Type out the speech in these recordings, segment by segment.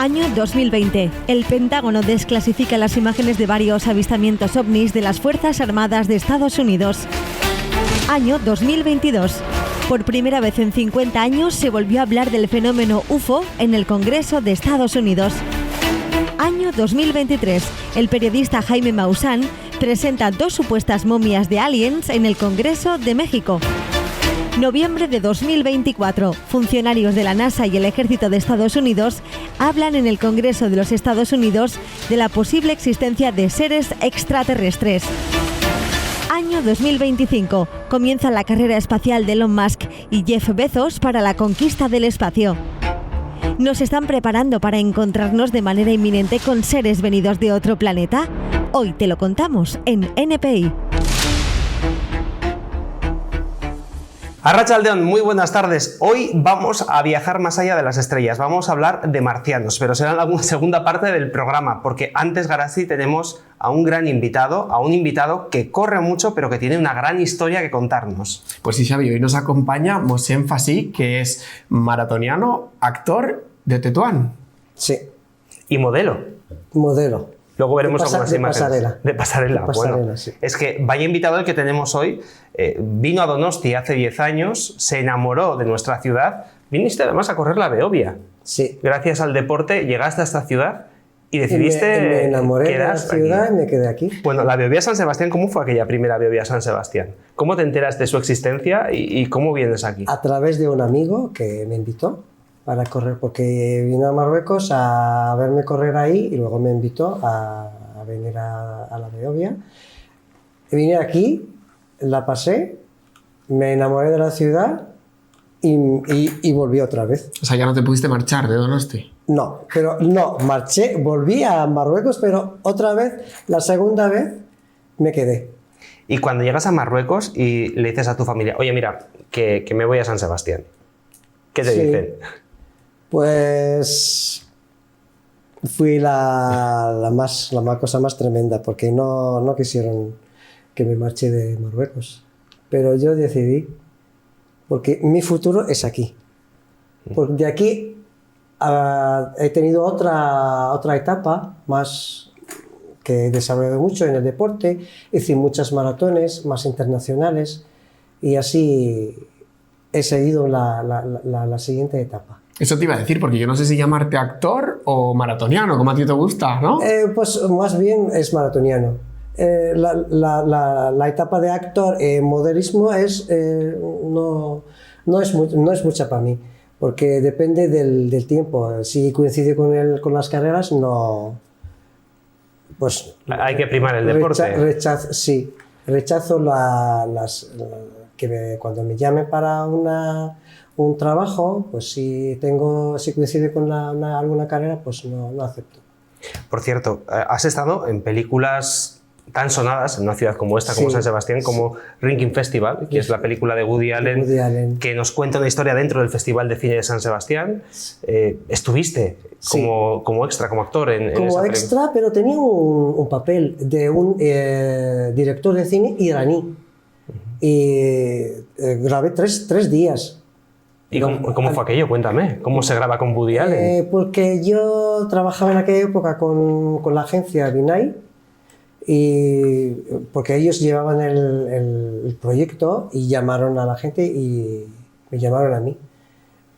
Año 2020. El Pentágono desclasifica las imágenes de varios avistamientos ovnis de las Fuerzas Armadas de Estados Unidos. Año 2022. Por primera vez en 50 años se volvió a hablar del fenómeno UFO en el Congreso de Estados Unidos. Año 2023. El periodista Jaime Maussan presenta 2 supuestas momias de aliens en el Congreso de México. Noviembre de 2024. Funcionarios de la NASA y el Ejército de Estados Unidos hablan en el Congreso de los Estados Unidos de la posible existencia de seres extraterrestres. Año 2025. Comienza la carrera espacial de Elon Musk y Jeff Bezos para la conquista del espacio. ¿Nos están preparando para encontrarnos de manera inminente con seres venidos de otro planeta? Hoy te lo contamos en NPI. Arratsaldeon, muy buenas tardes. Hoy vamos a viajar más allá de las estrellas, vamos a hablar de marcianos, pero será en la segunda parte del programa, porque antes, Garazi, tenemos a un gran invitado, que corre mucho, pero que tiene una gran historia que contarnos. Pues sí, Xavi, hoy nos acompaña Mossèn Fassi, que es maratoniano, actor de Tetuán. Sí. Y modelo. Modelo. Luego veremos algunas imágenes. De pasarela. Bueno, sí. Es que vaya invitado el que tenemos hoy. Vino a Donosti hace 10 años, se enamoró de nuestra ciudad. Viniste además a correr la Beovia. Sí. Gracias al deporte llegaste a esta ciudad y decidiste me enamoré de la ciudad aquí. Y me quedé aquí. Bueno, la Beovia San Sebastián, ¿cómo fue aquella primera Beovia San Sebastián? ¿Cómo te enteras de su existencia y cómo vienes aquí? A través de un amigo que me invitó para correr, porque vino a Marruecos a verme correr ahí y luego me invitó a venir a la Beovia. Vine aquí, la pasé, me enamoré de la ciudad y volví otra vez. O sea, ya no te pudiste marchar de Donosti. No, marché, volví a Marruecos, pero otra vez, la segunda vez, me quedé. Y cuando llegas a Marruecos y le dices a tu familia, oye, mira, que me voy a San Sebastián, ¿qué te dicen? Pues fui la cosa más tremenda, porque no quisieron que me marche de Marruecos. Pero yo decidí, porque mi futuro es aquí. Porque de aquí he tenido otra etapa más que he desarrollado mucho en el deporte, hice muchas maratones más internacionales y así he seguido la siguiente etapa. Eso te iba a decir, porque yo no sé si llamarte actor o maratoniano, como a ti te gusta, ¿no? Pues más bien es maratoniano. La etapa de actor, modelismo no es mucha para mí, porque depende del tiempo. Si coincide con las carreras, no. Pues hay que primar el deporte. Rechazo cuando me llamen para un trabajo, pues si coincide con alguna carrera, pues no acepto. Por cierto, has estado en películas tan sonadas en una ciudad como esta, como San Sebastián, como Ringing Festival, que es la película de Woody Allen, que nos cuenta una historia dentro del Festival de Cine de San Sebastián. Estuviste como extra, como actor en esa película. Como extra, pero tenía un papel de un director de cine iraní. Y grabé tres días. ¿Y cómo fue aquello? Cuéntame. ¿Cómo se graba con Woody Allen? Porque yo trabajaba en aquella época con la agencia Binay, y porque ellos llevaban el proyecto y llamaron a la gente y me llamaron a mí.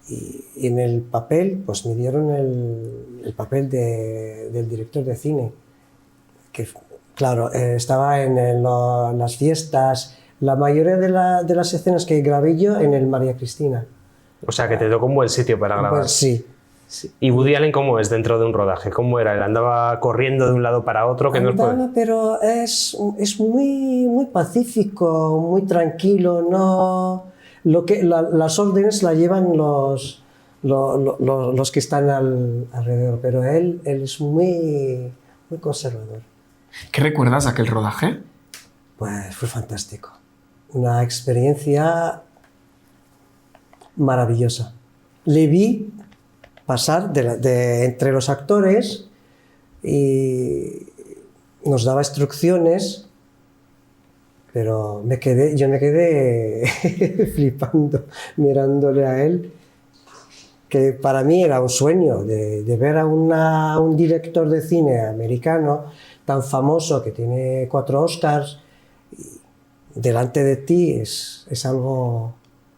Y en el papel, pues me dieron el papel del director de cine. Que, claro, estaba en las fiestas. La mayoría de las escenas que grabé yo en el María Cristina. O sea, que te tocó un buen sitio para grabar. Pues sí. ¿Y Woody Allen cómo es dentro de un rodaje? ¿Cómo era? ¿Él andaba corriendo de un lado para otro? Pero es muy, muy pacífico, muy tranquilo. No, las órdenes las llevan los que están alrededor, pero él es muy, muy conservador. ¿Qué recuerdas de aquel rodaje? Pues fue fantástico. Una experiencia maravillosa. Le vi pasar entre los actores y nos daba instrucciones, pero yo me quedé flipando, mirándole a él. que para mí era un sueño de ver a un director de cine americano tan famoso que tiene 4 Oscars delante de ti es algo...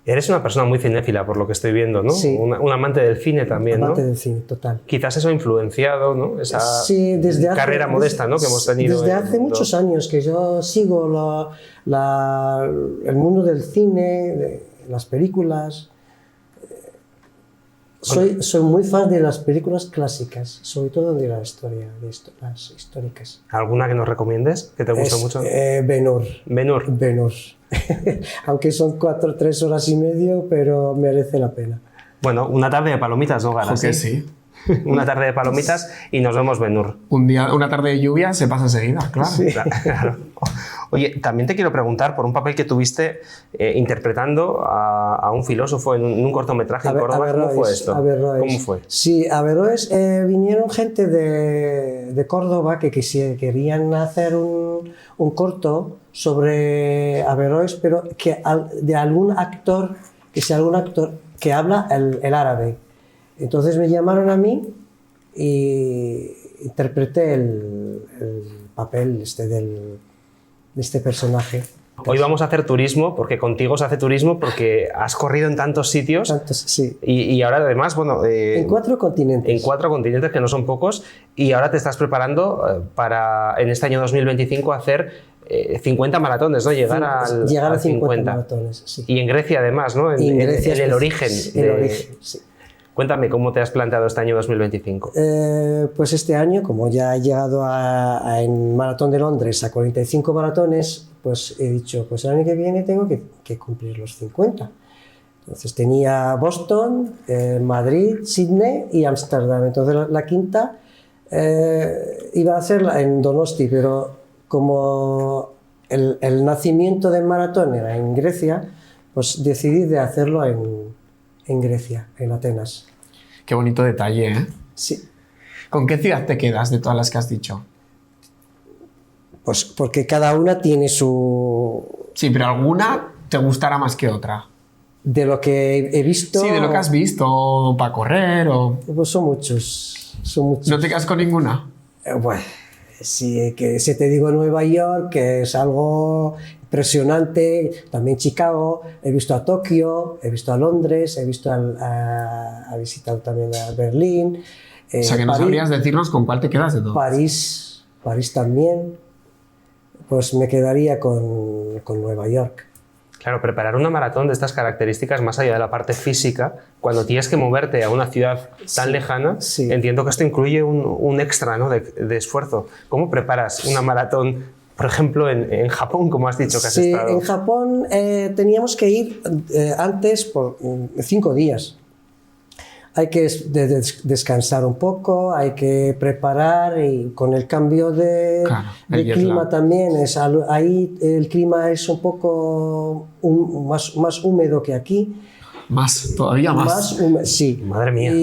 Eres una persona muy cinéfila, por lo que estoy viendo, ¿no? Sí. Un amante del cine también, amante ¿no? del cine, total. Quizás eso ha influenciado, ¿no? Esa Sí, carrera modesta, ¿no? Que hemos tenido. Desde hace muchos años que yo sigo el mundo del cine, de las películas. Soy muy fan de las películas clásicas, sobre todo de la historia, las históricas. ¿Alguna que nos recomiendes, que te gusta mucho? Ben-Hur. Ben-Hur. Ben-Hur. Aunque son 3 horas y medio, pero merece la pena. Bueno, una tarde de palomitas, ¿no, Gara? Que sí. Una tarde de palomitas y nos vemos Ben-Hur. Una tarde de lluvia se pasa enseguida, claro. Sí. Claro. Oye, también te quiero preguntar por un papel que tuviste interpretando a un filósofo en un cortometraje en Córdoba. ¿Cómo fue esto? ¿Cómo fue? Sí, a Averroes vinieron gente de Córdoba que querían hacer un corto sobre Averroes, pero que de algún actor que habla el árabe. Entonces me llamaron a mí y interpreté el papel de este personaje. Hoy vamos a hacer turismo, porque contigo se hace turismo, porque has corrido en tantos sitios. Sí. Y ahora además, bueno... en 4 continentes. En 4 continentes, que no son pocos, y ahora te estás preparando para, en este año 2025, hacer 50 maratones, ¿no? Llegar a 50 maratones, sí. Y en Grecia además, ¿no? En Grecia el origen. El origen, sí. Cuéntame, ¿cómo te has planteado este año 2025? Pues este año, como ya he llegado en Maratón de Londres a 45 maratones, pues he dicho, pues el año que viene tengo que cumplir los 50. Entonces tenía Boston, Madrid, Sydney y Ámsterdam. Entonces la quinta iba a hacerla en Donosti, pero como el nacimiento del maratón era en Grecia, pues decidí de hacerlo en Grecia, en Atenas. Qué bonito detalle, ¿eh? Sí. ¿Con qué ciudad te quedas de todas las que has dicho? Pues porque cada una tiene su... Sí, pero alguna te gustará más que otra. De lo que he visto... Sí, de lo que has visto para correr o... Pues son muchos. ¿No te quedas con ninguna? Bueno, sí, que si te digo Nueva York, que es algo impresionante, también Chicago, he visto a Tokio, he visto a Londres, he visto a visitado también a Berlín. O sea, que no sabrías decirnos con cuál te quedas de todos. París también, pues me quedaría con Nueva York. Claro, preparar una maratón de estas características, más allá de la parte física, cuando tienes que moverte a una ciudad tan lejana, entiendo que esto incluye un extra, ¿no? de esfuerzo. ¿Cómo preparas una maratón, por ejemplo, en Japón, como has dicho que has estado? En Japón teníamos que ir antes por 5 días. Hay que descansar un poco, hay que preparar, y con el cambio de clima también, ahí el clima es un poco más húmedo que aquí. Todavía más. Más húmedo, sí. Madre mía.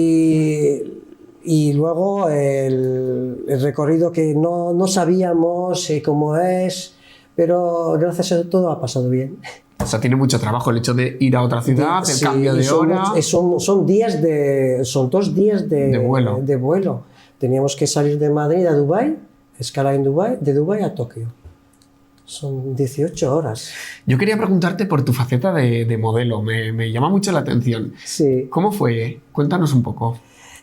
Y luego el recorrido que no sabíamos cómo es, pero gracias a todo ha pasado bien. O sea, tiene mucho trabajo el hecho de ir a otra ciudad, el cambio de hora... Son 2 días de vuelo. Teníamos que salir de Madrid a Dubái, escala en Dubái, de Dubái a Tokio. Son 18 horas. Yo quería preguntarte por tu faceta de modelo, me llama mucho la atención. Sí. ¿Cómo fue? Cuéntanos un poco.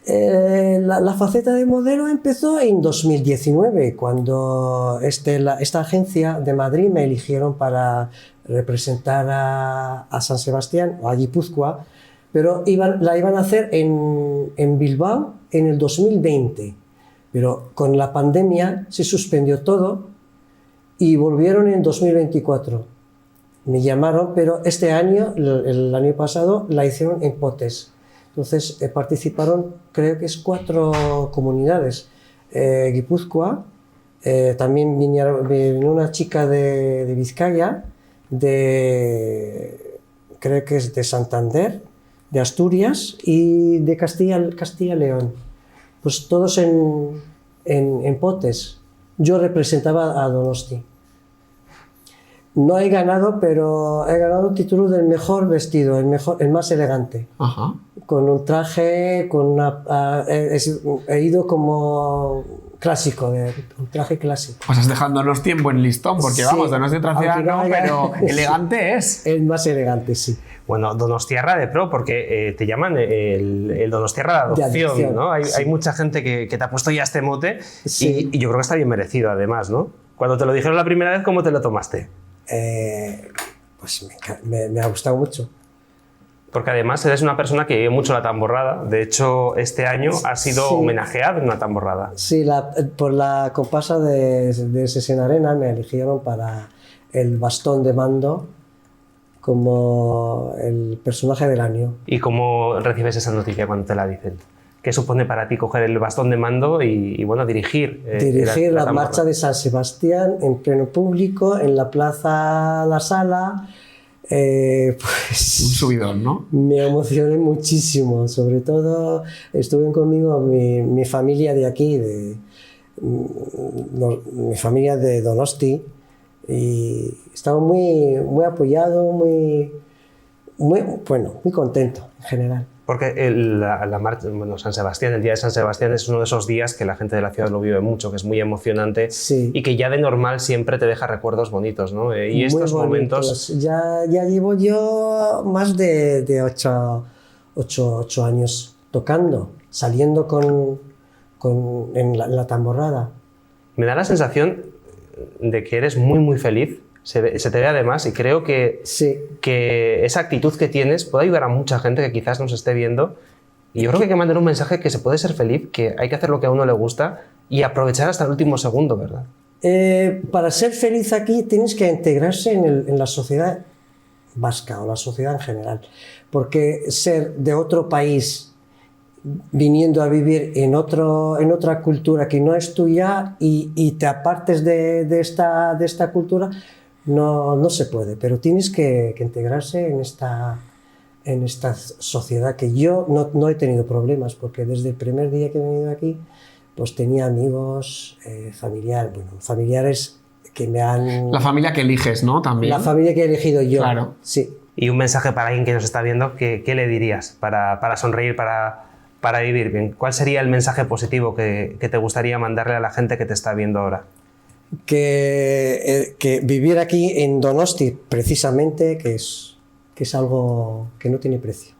La faceta de modelo empezó en 2019, cuando esta agencia de Madrid me eligieron para representar a San Sebastián o a Guipúzcoa, pero la iban a hacer en Bilbao en el 2020, pero con la pandemia se suspendió todo y volvieron en 2024. Me llamaron, pero este año, el año pasado, la hicieron en Potes. Entonces participaron, creo que es 4 comunidades. Guipúzcoa, también vino una chica de Vizcaya, creo que es de Santander, de Asturias y de Castilla León. Pues todos en Potes. Yo representaba a Donosti. No he ganado, pero he ganado el título del mejor vestido, el más elegante. Ajá. Con un traje, he ido como clásico, un traje clásico. Pues estás dejándonos tiempo en listón, porque vamos, Donostia Traciano, no pero elegante es. El más elegante, sí. Bueno, Donostiarra de pro, porque te llaman el Donostiarra de adopción, ¿no? Hay mucha gente que te ha puesto ya este mote y yo creo que está bien merecido, además, ¿no? Cuando te lo dijeron la primera vez, ¿cómo te lo tomaste? Pues me ha gustado mucho. Porque además eres una persona que vive mucho la tamborrada. De hecho, este año has sido homenajeado en una tamborrada. Sí, por la comparsa de Sesión Arena me eligieron para el bastón de mando como el personaje del año. ¿Y cómo recibes esa noticia cuando te la dicen? ¿Qué supone para ti coger el bastón de mando y bueno, dirigir? Dirigir la marcha de San Sebastián en pleno público, en la Plaza La Sala. Pues un subidón, ¿no? Me emocioné muchísimo. Sobre todo estuve conmigo mi familia de aquí, mi familia de Donosti, y estaba muy apoyado, muy contento en general. Porque la marcha, bueno, San Sebastián, el día de San Sebastián es uno de esos días que la gente de la ciudad lo vive mucho, que es muy emocionante y que ya de normal siempre te deja recuerdos bonitos, ¿no? Y muy estos momentos... Ya llevo yo más de 8 años tocando, saliendo en la tamborrada. Me da la sensación de que eres muy feliz. Se te ve además y creo que esa actitud que tienes puede ayudar a mucha gente que quizás nos esté viendo, y yo creo que hay que mandar un mensaje que se puede ser feliz, que hay que hacer lo que a uno le gusta y aprovechar hasta el último segundo, ¿verdad? Para ser feliz aquí tienes que integrarse en la sociedad vasca o la sociedad en general, porque ser de otro país viniendo a vivir en otra cultura que no es tuya y te apartes de esta cultura, no se puede, pero tienes que integrarse en esta sociedad, que yo no he tenido problemas, porque desde el primer día que he venido aquí pues tenía amigos, familiares que me han... La familia que eliges, ¿no? También. La familia que he elegido yo. Claro. Sí. Y un mensaje para alguien que nos está viendo, ¿qué le dirías para sonreír, para vivir bien? ¿Cuál sería el mensaje positivo que te gustaría mandarle a la gente que te está viendo ahora? Que vivir aquí en Donosti, precisamente, que es algo que no tiene precio.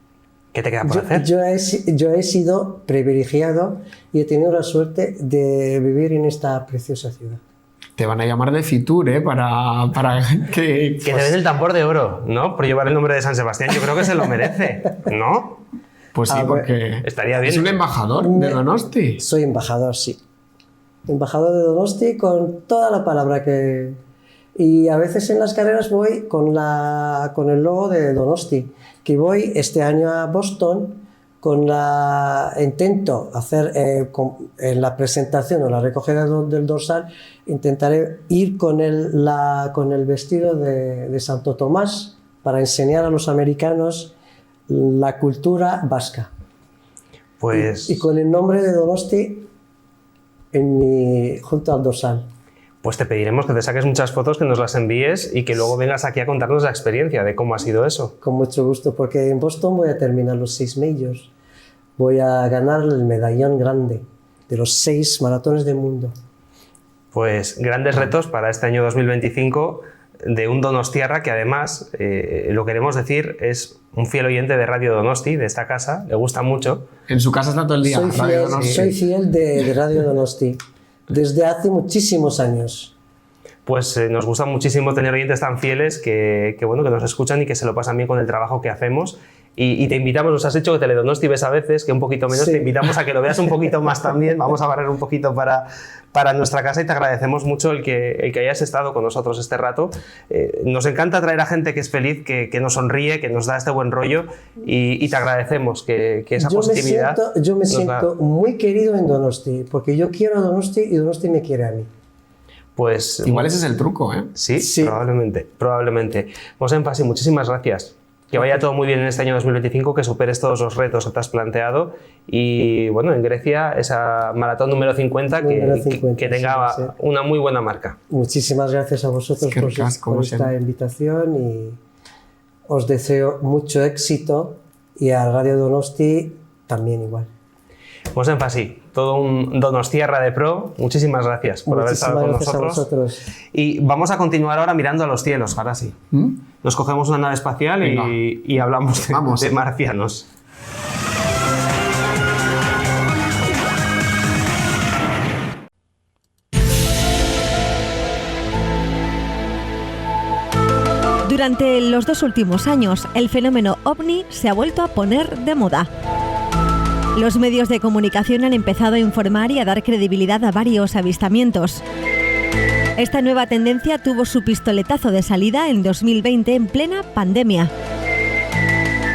¿Qué te queda por hacer? Yo he sido privilegiado y he tenido la suerte de vivir en esta preciosa ciudad. Te van a llamar de Fitur, para que... Que te den el tambor de oro, ¿no? Por llevar el nombre de San Sebastián. Yo creo que se lo merece, ¿no? Pues sí, porque estaría bien. Es un embajador de Donosti. Soy embajador, sí. Embajador de Donosti con toda la palabra que... Y a veces en las carreras voy con el logo de Donosti, que voy este año a Boston intento hacer en la presentación o la recogida del dorsal, intentaré ir con el vestido de Santo Tomás para enseñar a los americanos la cultura vasca. Pues... Y con el nombre de Donosti junto al dorsal. Pues te pediremos que te saques muchas fotos, que nos las envíes y que luego vengas aquí a contarnos la experiencia de cómo ha sido eso. Con mucho gusto, porque en Boston voy a terminar los 6 majors. Voy a ganar el medallón grande de los 6 maratones del mundo. Pues grandes retos para este año 2025 de un Donostiarra que además, lo queremos decir, es un fiel oyente de Radio Donosti, de esta casa, le gusta mucho. En su casa está todo el día. Soy fiel de Radio Donosti. Desde hace muchísimos años. Pues nos gusta muchísimo tener oyentes tan fieles que nos escuchan y que se lo pasan bien con el trabajo que hacemos. Y te invitamos, nos has dicho que Teledonosti ves a veces, que un poquito menos, sí. Te invitamos a que lo veas un poquito más también. Vamos a barrer un poquito para nuestra casa y te agradecemos mucho el que hayas estado con nosotros este rato. Nos encanta traer a gente que es feliz, que nos sonríe, que nos da este buen rollo y te agradecemos que esa positividad... Yo me siento muy querido en Donosti, porque yo quiero a Donosti y Donosti me quiere a mí. Pues, igual ese es el truco, ¿eh? Sí, probablemente. José Enfasi, muchísimas gracias. Que vaya todo muy bien en este año 2025, que superes todos los retos que te has planteado y, bueno, en Grecia esa maratón número 50, que tenga una muy buena marca. Muchísimas gracias a vosotros por esta invitación y os deseo mucho éxito y a Radio Donosti también igual. Pues en Fasi, todo un Donostiarra de pro. Muchísimas gracias por haber estado con nosotros. A vosotros. Y vamos a continuar ahora mirando a los cielos, ahora sí. Nos cogemos una nave espacial y hablamos de marcianos. Durante los 2 últimos años, el fenómeno ovni se ha vuelto a poner de moda. Los medios de comunicación han empezado a informar y a dar credibilidad a varios avistamientos. Esta nueva tendencia tuvo su pistoletazo de salida en 2020 en plena pandemia.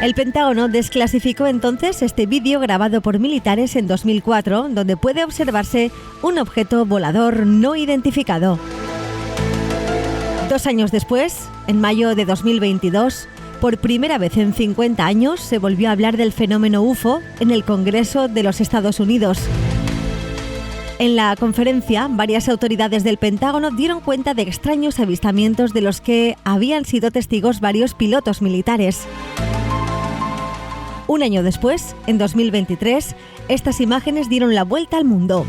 El Pentágono desclasificó entonces este vídeo grabado por militares en 2004, donde puede observarse un objeto volador no identificado. 2 años después, en mayo de 2022, por primera vez en 50 años se volvió a hablar del fenómeno UFO en el Congreso de los Estados Unidos. En la conferencia, varias autoridades del Pentágono dieron cuenta de extraños avistamientos de los que habían sido testigos varios pilotos militares. Un año después, en 2023, estas imágenes dieron la vuelta al mundo.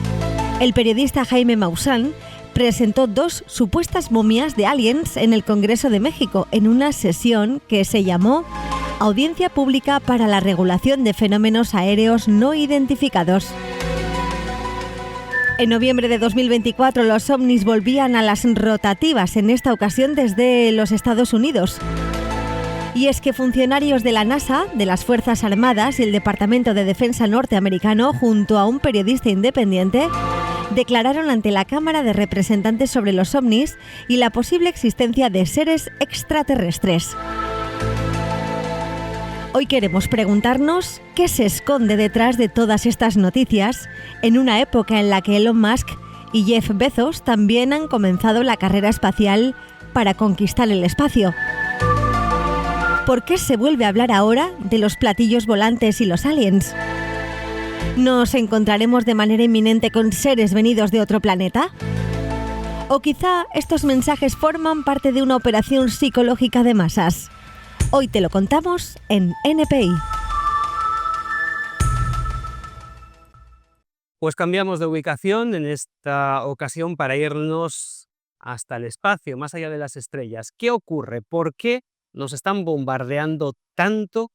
El periodista Jaime Maussan presentó 2 supuestas momias de aliens en el Congreso de México en una sesión que se llamó Audiencia Pública para la Regulación de Fenómenos Aéreos No Identificados. En noviembre de 2024 los ovnis volvían a las rotativas, en esta ocasión desde los Estados Unidos. Y es que funcionarios de la NASA, de las Fuerzas Armadas y el Departamento de Defensa norteamericano, junto a un periodista independiente, declararon ante la Cámara de Representantes sobre los ovnis y la posible existencia de seres extraterrestres. Hoy queremos preguntarnos qué se esconde detrás de todas estas noticias en una época en la que Elon Musk y Jeff Bezos también han comenzado la carrera espacial para conquistar el espacio. ¿Por qué se vuelve a hablar ahora de los platillos volantes y los aliens? ¿Nos encontraremos de manera inminente con seres venidos de otro planeta? ¿O quizá estos mensajes forman parte de una operación psicológica de masas? Hoy te lo contamos en NPI. Pues cambiamos de ubicación en esta ocasión para irnos hasta el espacio, más allá de las estrellas. ¿Qué ocurre? ¿Por qué nos están bombardeando tanto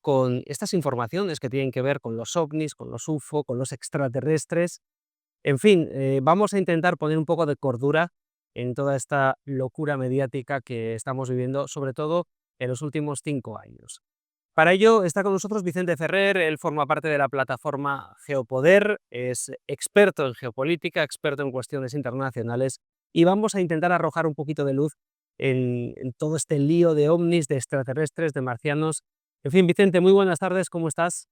con estas informaciones que tienen que ver con los ovnis, con los UFO, con los extraterrestres? En fin, vamos a intentar poner un poco de cordura en toda esta locura mediática que estamos viviendo, sobre todo en los últimos 5 años. Para ello está con nosotros Vicente Ferrer. Él forma parte de la plataforma Geopoder, es experto en geopolítica, experto en cuestiones internacionales, y vamos a intentar arrojar un poquito de luz en todo este lío de ovnis, de extraterrestres, de marcianos. En fin, Vicente, muy buenas tardes, ¿cómo estás?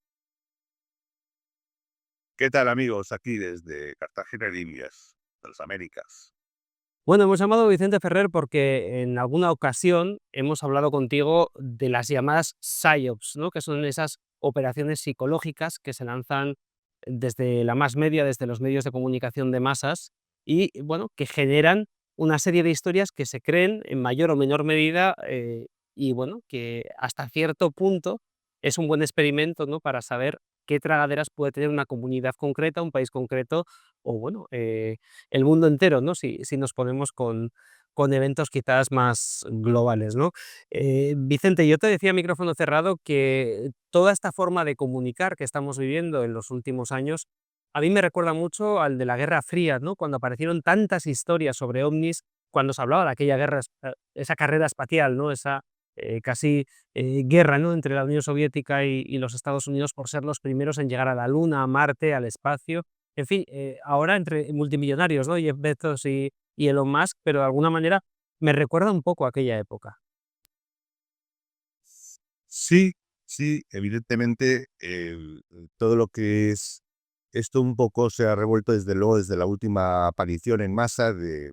¿Qué tal, amigos? Aquí desde Cartagena de Indias, de las Américas. Bueno, hemos llamado a Vicente Ferrer porque en alguna ocasión hemos hablado contigo de las llamadas PSYOPs, ¿no? Que son esas operaciones psicológicas que se lanzan desde la más media, desde los medios de comunicación de masas y, bueno, que generan una serie de historias que se creen en mayor o menor medida y, bueno, que hasta cierto punto es un buen experimento, ¿no? Para saber qué tragaderas puede tener una comunidad concreta, un país concreto o, bueno, el mundo entero, ¿no? Si nos ponemos con eventos quizás más globales, ¿no? Vicente, yo te decía a micrófono cerrado que toda esta forma de comunicar que estamos viviendo en los últimos años a mí me recuerda mucho al de la Guerra Fría, ¿no? Cuando aparecieron tantas historias sobre ovnis, cuando se hablaba de aquella guerra, esa carrera espacial, ¿no? Esa casi guerra, ¿no? Entre la Unión Soviética y los Estados Unidos por ser los primeros en llegar a la Luna, a Marte, al espacio. En fin, ahora entre multimillonarios, ¿no? Jeff Bezos y Elon Musk, pero de alguna manera me recuerda un poco a aquella época. Sí, evidentemente todo lo que es esto un poco se ha revuelto desde luego desde la última aparición en masa de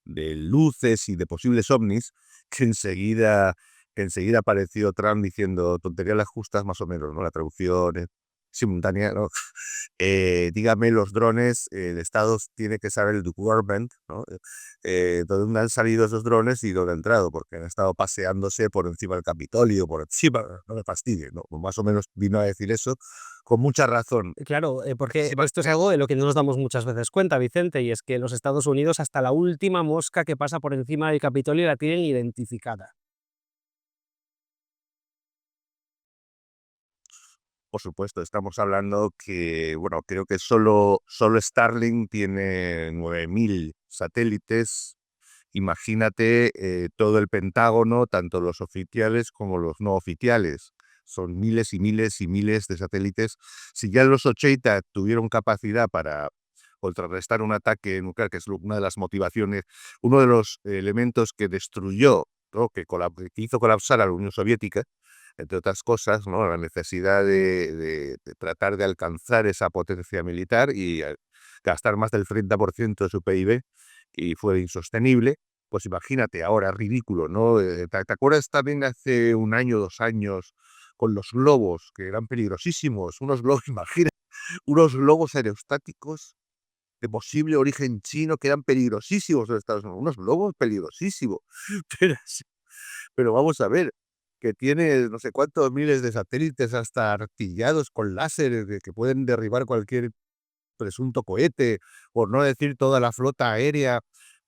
luces y de posibles ovnis, que enseguida que enseguida apareció Trump diciendo tonterías las justas más o menos, ¿no? La traducción simultánea, ¿no? Dígame los drones, el Estado tiene que saber el government, ¿no? Dónde han salido esos drones y dónde han entrado, porque han estado paseándose por encima del Capitolio, por encima, no me fastidie, ¿no? Más o menos vino a decir eso con mucha razón. Claro, porque esto es algo de lo que no nos damos muchas veces cuenta, Vicente, y es que los Estados Unidos hasta la última mosca que pasa por encima del Capitolio la tienen identificada. Por supuesto, estamos hablando que, bueno, creo que solo Starlink tiene 9.000 satélites. Imagínate todo el Pentágono, tanto los oficiales como los no oficiales. Son miles y miles y miles de satélites. Si ya en los 80 tuvieron capacidad para contrarrestar un ataque nuclear, que es una de las motivaciones, uno de los elementos que destruyó, ¿no? que hizo colapsar a la Unión Soviética, entre otras cosas, ¿no? La necesidad de tratar de alcanzar esa potencia militar y gastar más del 30% de su PIB, y fue insostenible. Pues imagínate ahora, ridículo, ¿no? ¿Te acuerdas también hace un año, 2 años, con los globos, que eran peligrosísimos? Unos globos, imagínate, unos globos aerostáticos de posible origen chino que eran peligrosísimos en Estados Unidos. Unos globos peligrosísimos. Pero, pero vamos a ver, que tiene no sé cuántos miles de satélites hasta artillados con láseres que pueden derribar cualquier presunto cohete, por no decir toda la flota aérea,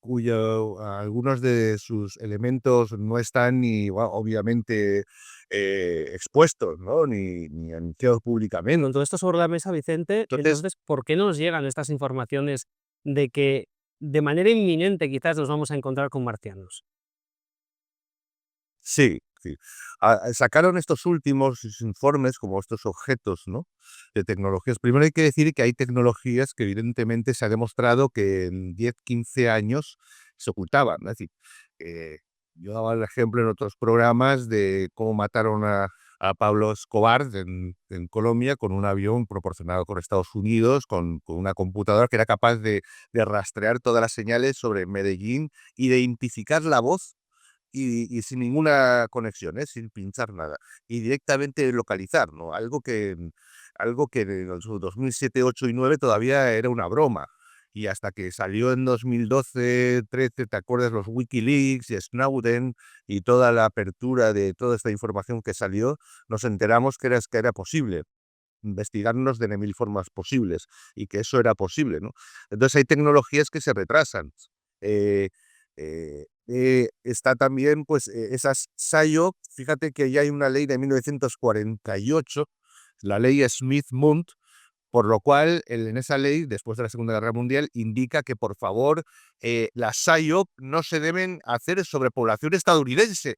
algunos de sus elementos no están ni, bueno, obviamente, expuestos, ¿no? ni anunciados públicamente. Con todo esto sobre la mesa, Vicente, entonces, ¿por qué nos llegan estas informaciones de que de manera inminente quizás nos vamos a encontrar con marcianos? Sí, sí. Sacaron estos últimos informes como estos objetos, ¿no? De tecnologías. Primero hay que decir que hay tecnologías que evidentemente se ha demostrado que en 10, 15 años se ocultaban. Es decir, eh, yo daba el ejemplo en otros programas de cómo mataron a Pablo Escobar en Colombia con un avión proporcionado con Estados Unidos, con una computadora que era capaz de rastrear todas las señales sobre Medellín, identificar la voz y sin ninguna conexión, sin pinchar nada, y directamente localizar, ¿no? Algo que en los 2007, 8 y 9 todavía era una broma. Y hasta que salió en 2012, 13, ¿te acuerdas? Los Wikileaks y Snowden y toda la apertura de toda esta información que salió, nos enteramos que era posible investigarnos de 1000 formas posibles y que eso era posible, ¿no? Entonces hay tecnologías que se retrasan. Eh, Está también, pues, esas SIOP. Fíjate que ya hay una ley de 1948, la ley Smith-Mundt, por lo cual en esa ley, después de la Segunda Guerra Mundial, indica que, por favor, las SIOP no se deben hacer sobre población estadounidense.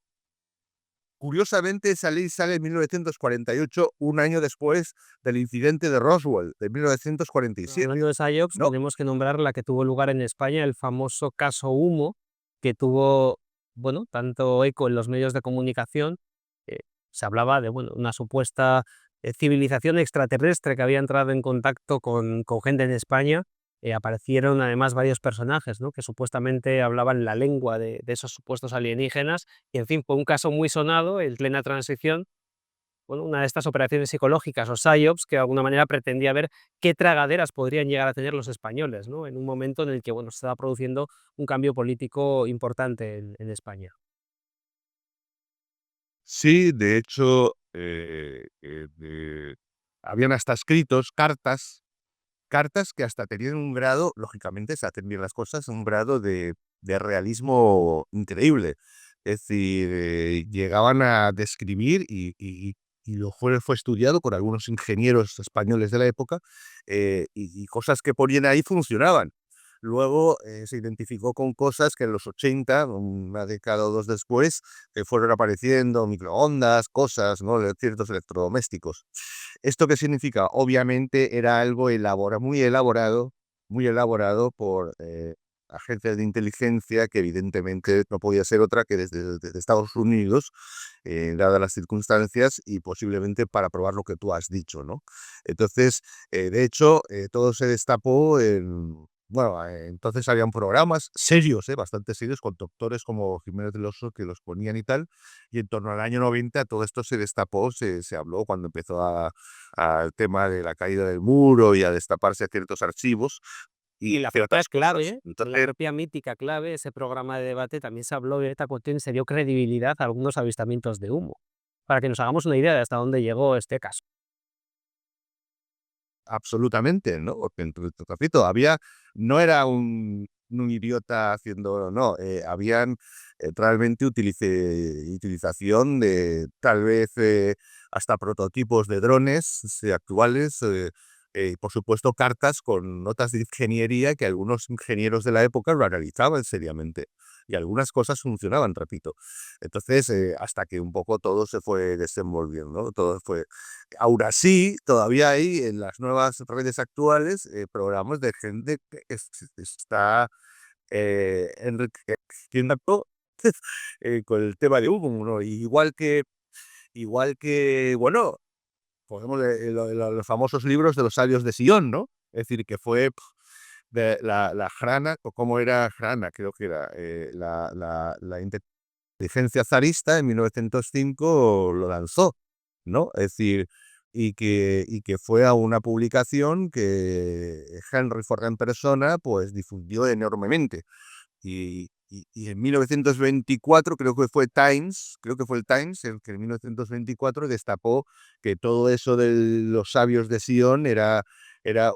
Curiosamente, esa ley sale en 1948, un año después del incidente de Roswell, de 1947. Hablando de PSYOPs, ¿No? tenemos que nombrar la que tuvo lugar en España, el famoso caso Humo, que tuvo, bueno, tanto eco en los medios de comunicación. Se hablaba de, bueno, una supuesta civilización extraterrestre que había entrado en contacto con gente en España. Aparecieron además varios personajes, ¿no? que supuestamente hablaban la lengua de esos supuestos alienígenas, y en fin, fue un caso muy sonado en plena transición. Bueno, una de estas operaciones psicológicas o PSYOPs que de alguna manera pretendía ver qué tragaderas podrían llegar a tener los españoles, ¿no? En un momento en el que, bueno, se estaba produciendo un cambio político importante en España. Sí, de hecho, habían hasta escritos cartas que hasta tenían un grado, lógicamente se hacen bien las cosas, un grado de realismo increíble. Es decir, llegaban a describir y lo fue estudiado por algunos ingenieros españoles de la época, y cosas que ponían ahí funcionaban. Luego se identificó con cosas que en los 80, una década o dos después, fueron apareciendo microondas, cosas, ¿no? De ciertos electrodomésticos. ¿Esto qué significa? Obviamente era algo muy elaborado por agencias de inteligencia, que evidentemente no podía ser otra que desde Estados Unidos, dadas las circunstancias, y posiblemente para probar lo que tú has dicho, ¿no? Entonces, de hecho, todo se destapó bueno, entonces habían programas serios, bastante serios, con doctores como Jiménez del Oso que los ponían y tal, y en torno al año 90 todo esto se destapó, se habló cuando empezó al tema de la caída del muro y a destaparse ciertos archivos. Y la ciertas propia es clave, cosas. la Entonces, propia mítica clave, ese programa de debate, también se habló de esta cuestión y se dio credibilidad a algunos avistamientos de humo, para que nos hagamos una idea de hasta dónde llegó este caso. absolutamente, ¿no? Porque, repito, no era un idiota haciendo, no, habían realmente utilización de tal vez hasta prototipos de drones actuales, por supuesto cartas con notas de ingeniería que algunos ingenieros de la época lo analizaban seriamente y algunas cosas funcionaban, repito. Entonces, hasta que un poco todo se fue desenvolviendo, ¿no? Todo fue. Aún así, todavía hay en las nuevas redes actuales programas de gente que está enriqueciendo con el tema de humo, ¿no? Igual que, bueno, podemos los famosos libros de los sabios de Sion, ¿no? Es decir, que fue de la Jrana, o cómo era Jrana, creo que era la inteligencia zarista en 1905 lo lanzó, ¿no? Es decir, y que fue a una publicación que Henry Ford en persona pues difundió enormemente. Y en 1924 creo que fue el Times el que en 1924 destapó que todo eso de los sabios de Sion era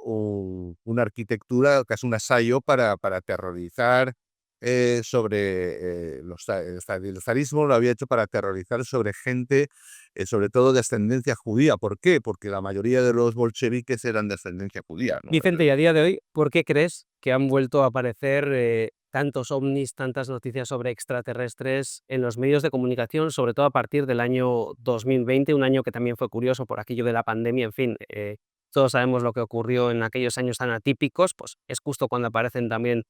una arquitectura, casi un ensayo para aterrorizar sobre el zarismo lo había hecho para aterrorizar sobre gente, sobre todo de ascendencia judía. ¿Por qué? Porque la mayoría de los bolcheviques eran de ascendencia judía, ¿no? Vicente, y a día de hoy, ¿por qué crees que han vuelto a aparecer tantos ovnis, tantas noticias sobre extraterrestres en los medios de comunicación, sobre todo a partir del año 2020, un año que también fue curioso por aquello de la pandemia? En fin, todos sabemos lo que ocurrió en aquellos años tan atípicos, pues es justo cuando aparecen también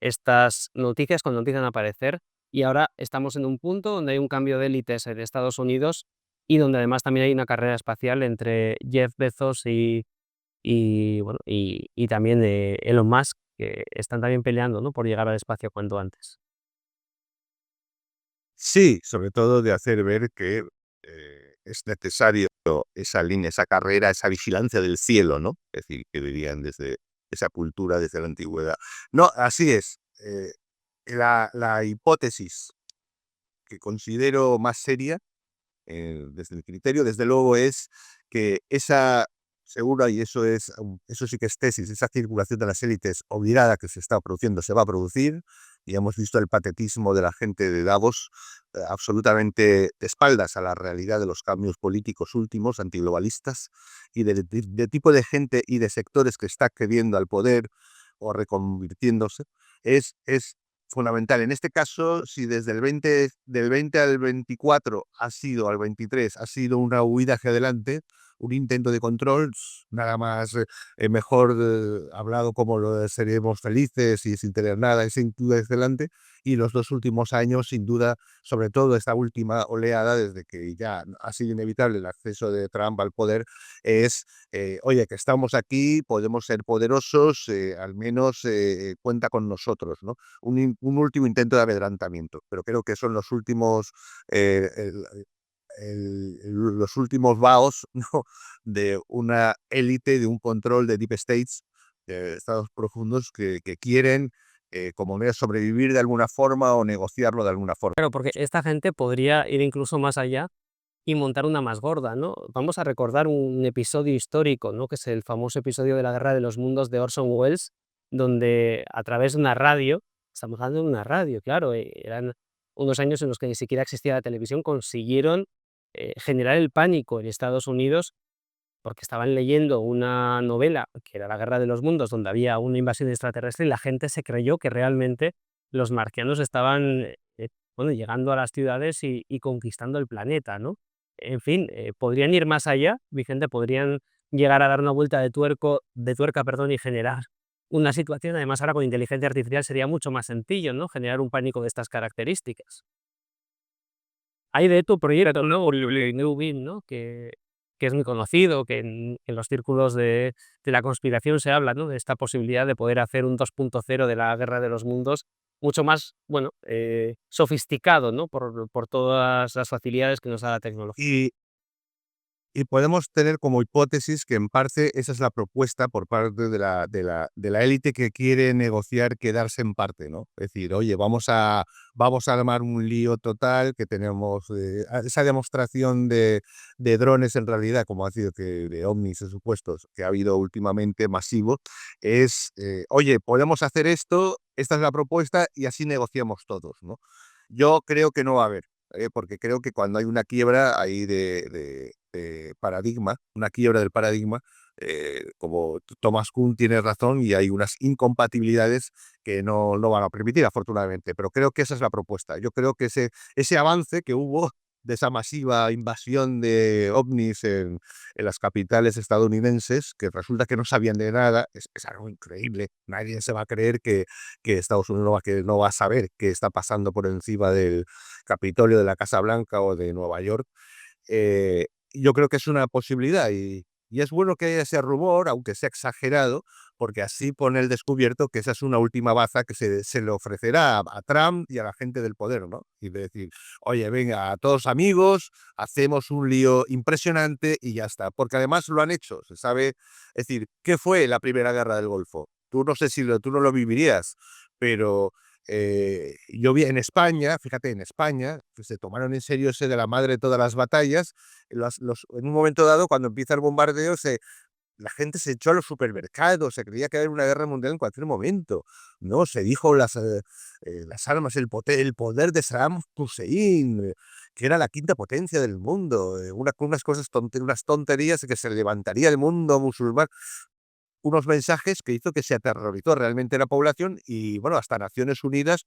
estas noticias, cuando empiezan a aparecer, y ahora estamos en un punto donde hay un cambio de élites en Estados Unidos y donde además también hay una carrera espacial entre Jeff Bezos y bueno, y también de Elon Musk, que están también peleando, ¿no?, por llegar al espacio cuanto antes. Sí, sobre todo de hacer ver que es necesario esa línea, esa carrera, esa vigilancia del cielo, ¿no? Es decir, que dirían desde esa cultura, desde la antigüedad. No, así es. La hipótesis que considero más seria desde el criterio, desde luego, es que esa segura, y eso sí que es tesis, esa circulación de las élites obligada que se está produciendo, se va a producir, y hemos visto el patetismo de la gente de Davos, absolutamente de espaldas a la realidad de los cambios políticos últimos, antiglobalistas, y de tipo de gente y de sectores que está accediendo al poder o reconvirtiéndose, es fundamental. En este caso, si desde del 20 al 24 al 23 ha sido una huida hacia adelante, un intento de control, nada más mejor hablado como lo de seremos felices y sin tener nada, es sin duda excelente. Y los 2 últimos años, sin duda, sobre todo esta última oleada, desde que ya ha sido inevitable el acceso de Trump al poder, es, oye, que estamos aquí, podemos ser poderosos, al menos cuenta con nosotros, ¿no? Un último intento de amedrentamiento, pero creo que son los últimos, los últimos vaos, ¿no?, de una élite, de un control de deep states, de estados profundos que quieren como sobrevivir de alguna forma o negociarlo de alguna forma. Claro, porque esta gente podría ir incluso más allá y montar una más gorda, ¿no? Vamos a recordar un episodio histórico, ¿no?, que es el famoso episodio de la Guerra de los Mundos de Orson Welles, donde a través de una radio, estamos hablando de una radio, claro, eran unos años en los que ni siquiera existía la televisión, consiguieron generar el pánico en Estados Unidos porque estaban leyendo una novela que era La Guerra de los Mundos, donde había una invasión extraterrestre y la gente se creyó que realmente los marcianos estaban bueno, llegando a las ciudades y conquistando el planeta, ¿no? En fin, podrían ir más allá, Vicente, podrían llegar a dar una vuelta de tuerca, perdón, y generar una situación, además ahora con inteligencia artificial sería mucho más sencillo, ¿no?, generar un pánico de estas características. Hay de tu proyecto, ¿no?, New Beam, ¿no?, que que es muy conocido, que en los círculos de la conspiración se habla, ¿no?, de esta posibilidad de poder hacer un 2.0 de la Guerra de los Mundos mucho más, bueno, sofisticado, ¿no?, por todas las facilidades que nos da la tecnología. Y podemos tener como hipótesis que en parte esa es la propuesta por parte de la élite que quiere negociar quedarse en parte, ¿no? Es decir, oye, vamos a armar un lío total, que tenemos esa demostración de drones en realidad, como ha sido que de ovnis de supuestos, que ha habido últimamente masivo, es, oye, podemos hacer esto, esta es la propuesta y así negociamos todos, ¿no? Yo creo que no va a haber. Porque creo que cuando hay una quiebra ahí de paradigma, una quiebra del paradigma, como Thomas Kuhn tiene razón y hay unas incompatibilidades que no van a permitir, afortunadamente. Pero creo que esa es la propuesta. Yo creo que ese avance que hubo de esa masiva invasión de ovnis en las capitales estadounidenses, que resulta que no sabían de nada, es algo increíble. Nadie se va a creer que Estados Unidos no va a saber qué está pasando por encima del Capitolio de la Casa Blanca o de Nueva York. Yo creo que es una posibilidad y es bueno que haya ese rumor, aunque sea exagerado, porque así pone el descubierto que esa es una última baza que se le ofrecerá a Trump y a la gente del poder, ¿no? Y de decir, oye, venga, a todos amigos, hacemos un lío impresionante y ya está. Porque además lo han hecho, se sabe. Es decir, ¿qué fue la primera guerra del Golfo? Tú no sé si tú no lo vivirías, pero yo vi en España, fíjate, en España, que se tomaron en serio ese de la madre de todas las batallas. En un momento dado, cuando empieza el bombardeo, la gente se echó a los supermercados, se creía que había una guerra mundial en cualquier momento, ¿no? Se dijo las armas, el poder de Saddam Hussein, que era la quinta potencia del mundo, unas cosas, unas tonterías, que se levantaría el mundo musulmán. Unos mensajes que hizo que se aterrorizó realmente la población y, bueno, hasta Naciones Unidas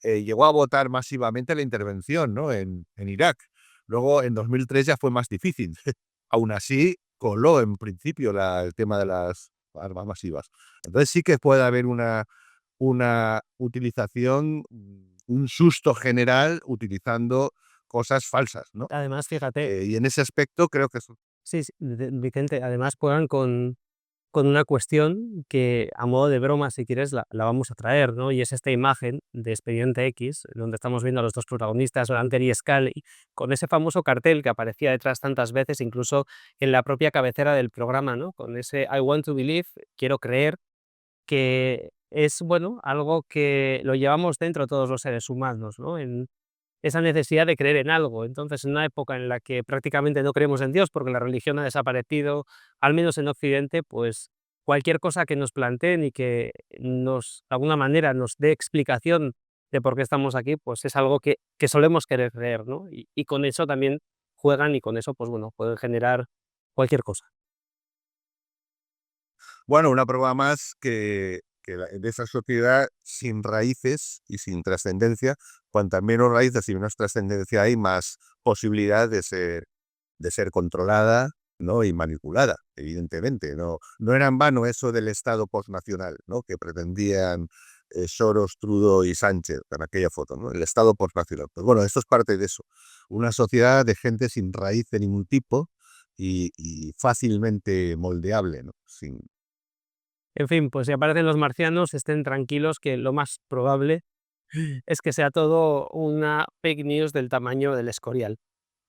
llegó a votar masivamente la intervención, ¿no?, en Irak. Luego, en 2003 ya fue más difícil. Aún así, coló en principio el tema de las armas masivas. Entonces sí que puede haber una utilización, un susto general utilizando cosas falsas, ¿no? Además, fíjate, Y en ese aspecto creo que sí, sí, Vicente, además juegan con una cuestión que, a modo de broma, si quieres, la vamos a traer, ¿no? Y es esta imagen de Expediente X, donde estamos viendo a los dos protagonistas, Hunter y Scully, con ese famoso cartel que aparecía detrás tantas veces, incluso en la propia cabecera del programa, ¿no? Con ese I want to believe, quiero creer, que es, bueno, algo que lo llevamos dentro todos los seres humanos, ¿no? En esa necesidad de creer en algo. Entonces, en una época en la que prácticamente no creemos en Dios porque la religión ha desaparecido, al menos en Occidente, pues cualquier cosa que nos planteen y que de alguna manera nos dé explicación de por qué estamos aquí, pues es algo que solemos querer creer, ¿no? Y con eso también juegan y con eso, pues bueno, pueden generar cualquier cosa. bueno, una prueba más de esa sociedad sin raíces y sin trascendencia. Cuantas menos raíces y menos trascendencia hay, más posibilidad de ser controlada, ¿no?, y manipulada, evidentemente. No era en vano eso del Estado postnacional, ¿no?, que pretendían Soros, Trudeau y Sánchez en aquella foto, ¿no? El Estado postnacional. Pues bueno, esto es parte de eso. Una sociedad de gente sin raíz de ningún tipo y fácilmente moldeable, ¿no? En fin, pues si aparecen los marcianos, estén tranquilos que lo más probable es que sea todo una fake news del tamaño del Escorial.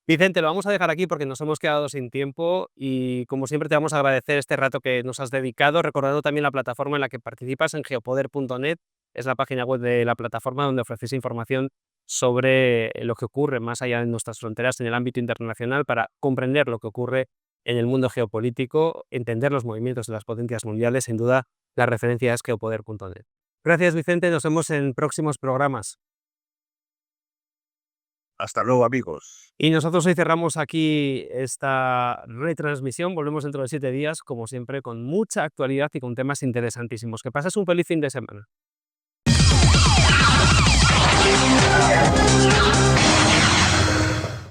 Vicente, lo vamos a dejar aquí porque nos hemos quedado sin tiempo y, como siempre, te vamos a agradecer este rato que nos has dedicado, recordando también la plataforma en la que participas, en geopoder.net. Es la página web de la plataforma donde ofreces información sobre lo que ocurre más allá de nuestras fronteras en el ámbito internacional para comprender lo que ocurre en el mundo geopolítico, entender los movimientos de las potencias mundiales. Sin duda, la referencia es geopoder.net. Gracias, Vicente. Nos vemos en próximos programas. Hasta luego, amigos. Y nosotros hoy cerramos aquí esta retransmisión. Volvemos dentro de 7 días, como siempre, con mucha actualidad y con temas interesantísimos. Que pases un feliz fin de semana.